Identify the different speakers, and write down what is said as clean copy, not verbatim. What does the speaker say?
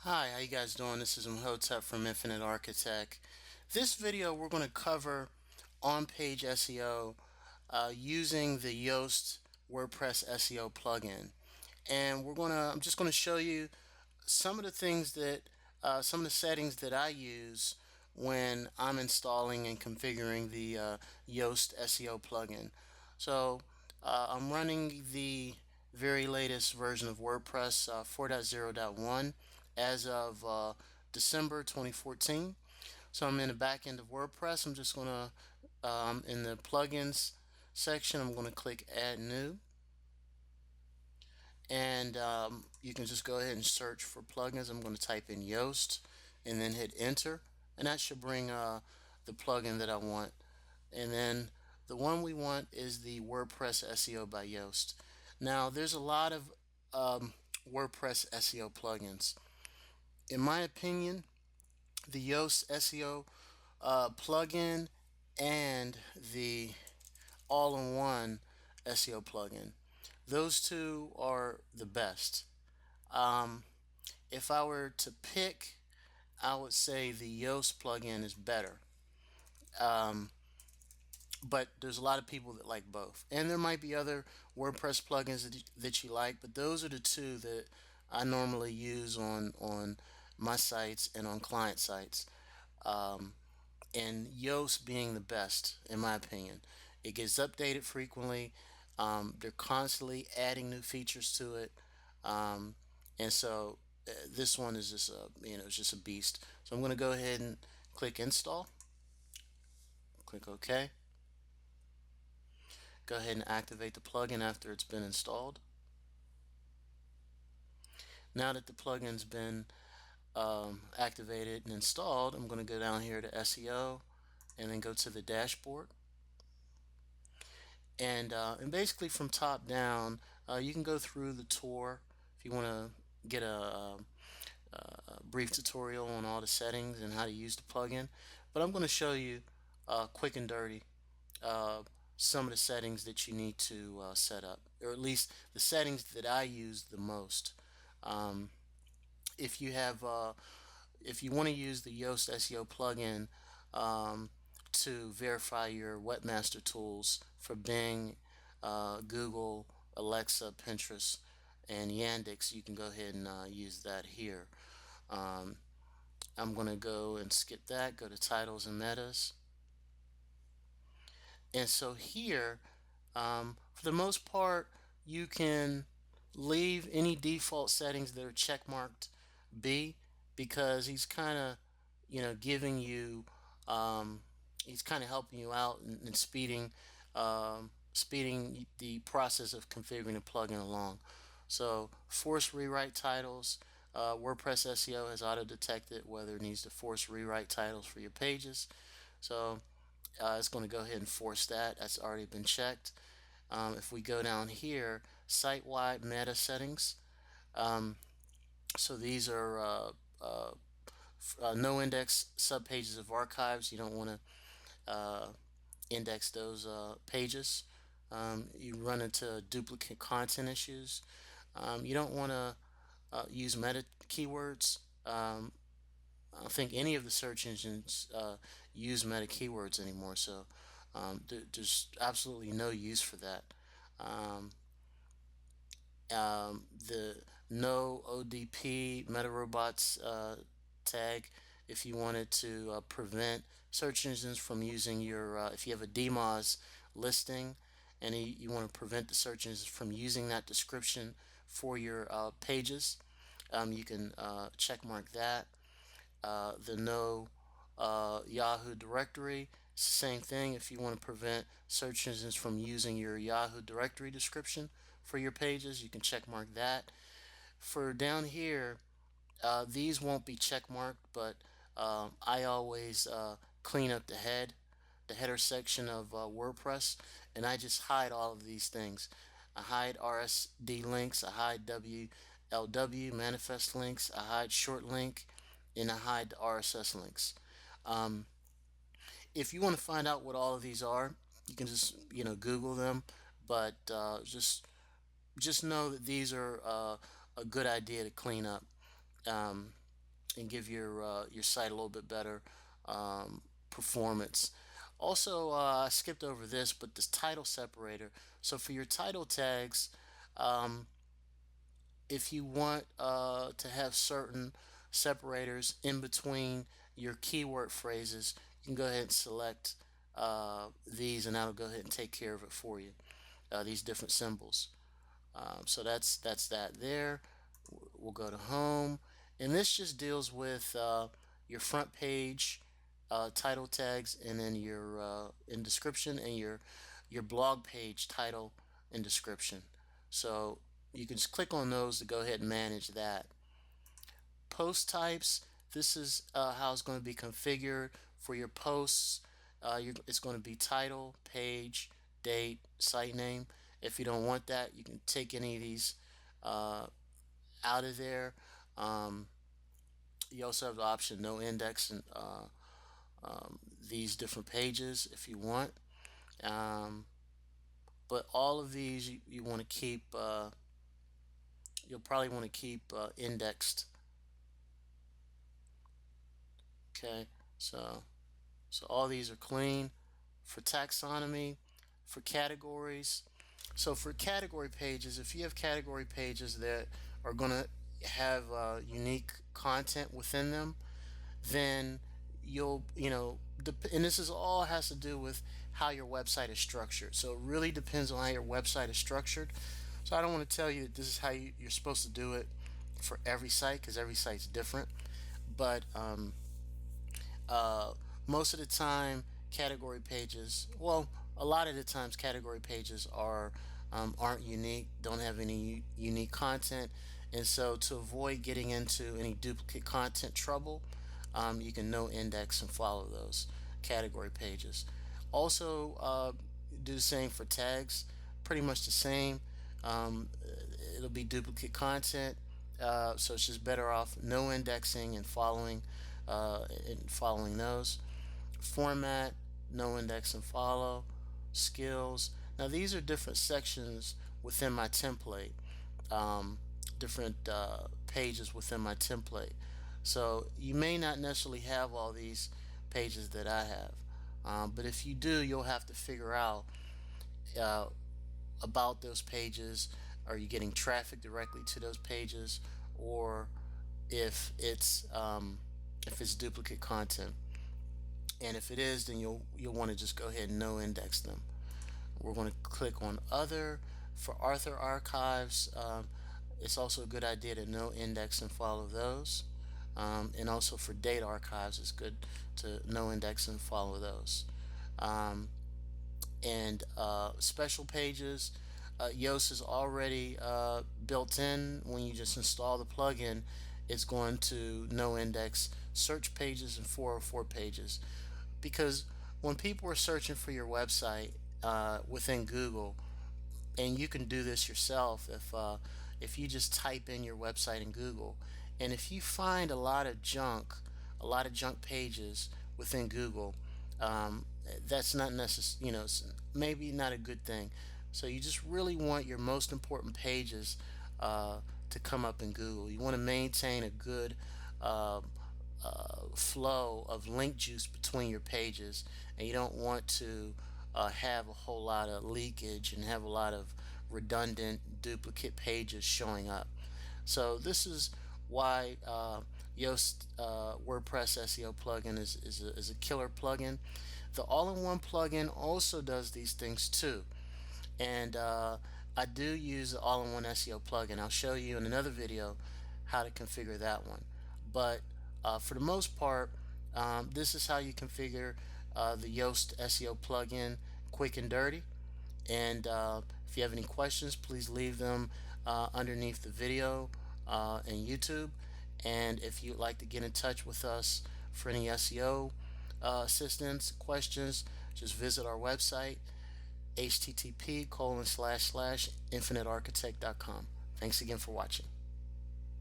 Speaker 1: Hi, how you guys doing? This is Mhotep from Infinite Architect. This video we're going to cover on-page SEO using the Yoast WordPress SEO plugin. And I'm just going to show you some of the things that some of the settings that I use when I'm installing and configuring the Yoast SEO plugin. So I'm running the very latest version of WordPress 4.0.1 as of December 2014. So I'm in the back end of WordPress. I'm just going to, in the plugins section, I'm going to click Add New. And you can just go ahead and search for plugins. I'm going to type in Yoast and then hit enter, and that should bring the plugin that I want. And then the one we want is the WordPress SEO by Yoast. Now there's a lot of WordPress SEO plugins. In my opinion, the Yoast SEO plugin and the all-in-one SEO plugin, those two are the best. Um, if I were to pick, I would say the Yoast plugin is better. Um, but there's a lot of people that like both. And there might be other WordPress plugins that you like, but those are the two that I normally use on my sites and on client sites. Um, and Yoast being the best, in my opinion. It gets updated frequently. They're constantly adding new features to it. Um, and so this one is just it's just a beast. So I'm going to go ahead and click install. Click OK. Go ahead and activate the plugin after it's been installed. Now that the plugin's been activated and installed, I'm going to go down here to SEO and then go to the dashboard. And basically from top down, you can go through the tour if you want to get a brief tutorial on all the settings and how to use the plugin. But I'm going to show you quick and dirty uh, some of the settings that you need to set up, or at least the settings that I use the most. Um, if you have if you want to use the Yoast SEO plugin to verify your webmaster tools for Bing, Google, Alexa, Pinterest, and Yandex, you can go ahead and use that here. Um, I'm going to go and skip that, go to titles and metas. And so here, for the most part, you can leave any default settings that are checkmarked B, because he's kind of, giving you, he's kind of helping you out and speeding the process of configuring the plugin along. So force rewrite titles. WordPress SEO has auto detected whether it needs to force rewrite titles for your pages. So it's going to go ahead and force that. That's already been checked. If we go down here, site-wide meta settings. Um, so these are no index subpages of archives. You don't want to index those pages. You run into duplicate content issues. You don't want to use meta keywords. I don't think any of the search engines use meta keywords anymore, so there's absolutely no use for that. Um, the no ODP meta robots tag, if you wanted to prevent search engines from using your, if you have a DMOZ listing and you want to prevent the search engines from using that description for your pages, you can check mark that. The no Yahoo directory, it's the same thing. If you want to prevent search engines from using your Yahoo directory description for your pages, you can check mark that. For down here, these won't be check marked, but I always clean up the header section of WordPress, and I just hide all of these things. I hide RSD links, I hide WLW manifest links, I hide short link, and I hide the RSS links. Um, if you want to find out what all of these are, you can just Google them, but just know that these are a good idea to clean up. Um, and give your site a little bit better performance. Also, I skipped over this, but this title separator. So for your title tags, um, if you want to have certain separators in between your keyword phrases, you can go ahead and select these, and that'll go ahead and take care of it for you. These different symbols. So that's that there. We'll go to home, and this just deals with your front page title tags, and then your in description, and your blog page title and description. So you can just click on those to go ahead and manage that. Post types. This is how it's going to be configured for your posts. It's going to be title, page, date, site name. If you don't want that, you can take any of these uh, out of there. Um, you also have the option no index and these different pages if you want. Um, but all of these you want to keep. You'll probably want to keep indexed. Okay, so all these are clean. For taxonomy, for categories. So for category pages, if you have category pages that are going to have unique content within them, then and this is all has to do with how your website is structured. So it really depends on how your website is structured. So I don't want to tell you that this is how you're supposed to do it for every site, because every site's different. But uh, most of the time, category pages, well, a lot of the times, category pages aren't unique, don't have any unique content, and so to avoid getting into any duplicate content trouble, you can no index and follow those category pages. Also, do the same for tags, pretty much the same. Um, it'll be duplicate content, so it's just better off no indexing and following those. Format, no index and follow. Skills. Now these are different sections within my template, different pages within my template. So you may not necessarily have all these pages that I have, but if you do, you'll have to figure out uh, about those pages. Are you getting traffic directly to those pages, or if it's duplicate content? And if it is, then you'll want to just go ahead and no index them. We're going to click on other. For author archives, it's also a good idea to no index and follow those. And also for date archives, it's good to no index and follow those. Um, and special pages, Yoast is already built in. When you just install the plugin, it's going to no index search pages and 404 pages, because when people are searching for your website within Google, and you can do this yourself if you just type in your website in Google, and if you find a lot of junk pages within Google, um, that's not necessary. Maybe not a good thing. So you just really want your most important pages uh, to come up in Google. You want to maintain a good uh, flow of link juice between your pages, and you don't want to have a whole lot of leakage and have a lot of redundant duplicate pages showing up. So this is why Yoast WordPress SEO plugin is a killer plugin. The all-in-one plugin also does these things too, and I do use the all-in-one SEO plugin. I'll show you in another video how to configure that one. But for the most part, this is how you configure the Yoast SEO plugin quick and dirty. And if you have any questions, please leave them underneath the video in YouTube. And if you'd like to get in touch with us for any SEO assistance, questions, just visit our website, http://infinitearchitect.com. Thanks again for watching.